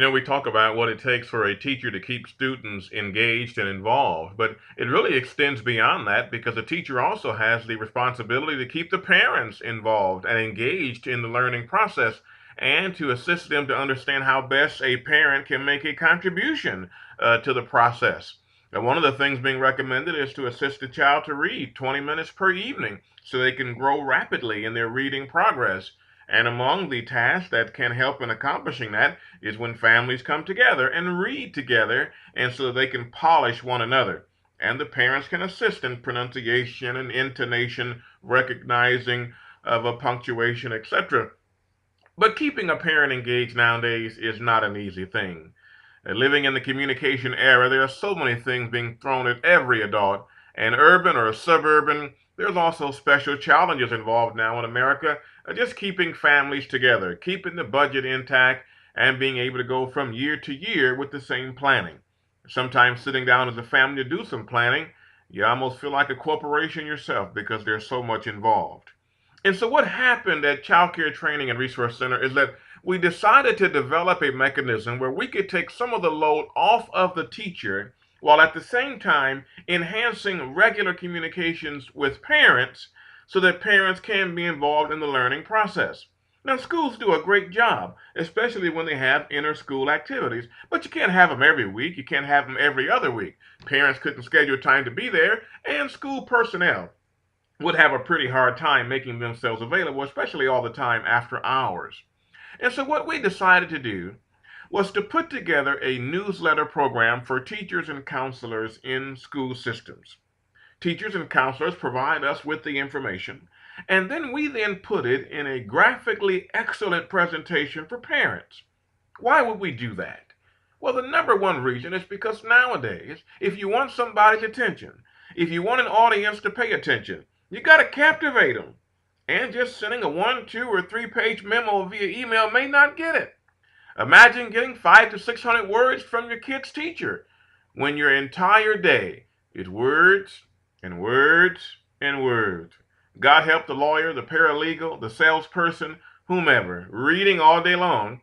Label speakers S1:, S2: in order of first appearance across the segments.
S1: We talk about what it takes for a teacher to keep students engaged and involved, but it really extends beyond that because a teacher also has the responsibility to keep the parents involved and engaged in the learning process and to assist them to understand how best a parent can make a contribution to the process. And one of the things being recommended is to assist the child to read 20 minutes per evening so they can grow rapidly in their reading progress. And among the tasks that can help in accomplishing that is when families come together and read together and so they can polish one another. And the parents can assist in pronunciation and intonation, recognizing of a punctuation, etc. But keeping a parent engaged nowadays is not an easy thing. Living in the communication era, there are so many things being thrown at every adult, and urban or suburban, there's also special challenges involved now in America, just keeping families together, keeping the budget intact, and being able to go from year to year with the same planning. Sometimes sitting down as a family to do some planning, you almost feel like a corporation yourself because there's so much involved. And so what happened at Child Care Training and Resource Center is that we decided to develop a mechanism where we could take some of the load off of the teacher while at the same time enhancing regular communications with parents so that parents can be involved in the learning process. Now, schools do a great job, especially when they have inter-school activities, but you can't have them every week. You can't have them every other week. Parents couldn't schedule time to be there, and school personnel would have a pretty hard time making themselves available, especially all the time after hours. And so what we decided to do was to put together a newsletter program for teachers and counselors in school systems. Teachers and counselors provide us with the information, and then we then put it in a graphically excellent presentation for parents. Why would we do that? Well, the number one reason is because nowadays, if you want somebody's attention, if you want an audience to pay attention, you got to captivate them. And just sending a 1, 2, or 3-page memo via email may not get it. Imagine getting 500 to 600 words from your kid's teacher when your entire day is words and words and words. God help the lawyer, the paralegal, the salesperson, whomever, reading all day long,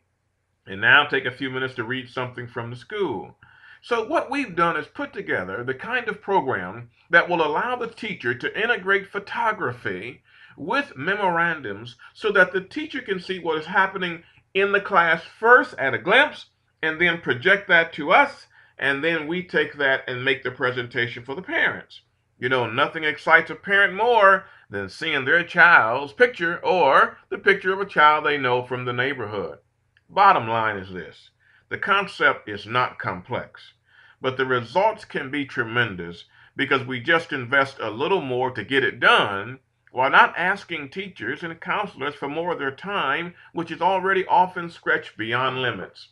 S1: and now take a few minutes to read something from the school. So what we've done is put together the kind of program that will allow the teacher to integrate photography with memorandums so that the teacher can see what is happening in the class first at a glimpse and then project that to us, and then we take that and make the presentation for the parents. Nothing excites a parent more than seeing their child's picture or the picture of a child they know from the neighborhood. Bottom line is this: the concept is not complex, but the results can be tremendous because we just invest a little more to get it done while not asking teachers and counselors for more of their time, which is already often stretched beyond limits.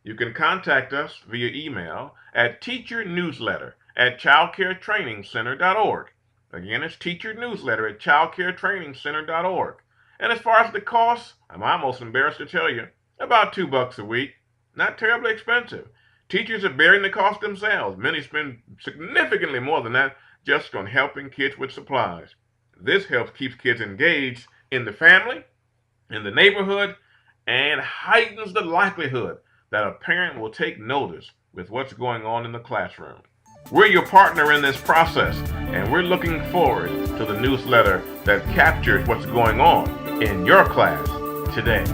S1: You can contact us via email at teachernewsletter@childcaretrainingcenter.org. Again, it's teachernewsletter@childcaretrainingcenter.org. And as far as the cost, I'm almost embarrassed to tell you, about $2 a week. Not terribly expensive. Teachers are bearing the cost themselves. Many spend significantly more than that just on helping kids with supplies. This helps keep kids engaged in the family, in the neighborhood, and heightens the likelihood that a parent will take notice with what's going on in the classroom. We're your partner in this process, and we're looking forward to the newsletter that captures what's going on in your class today.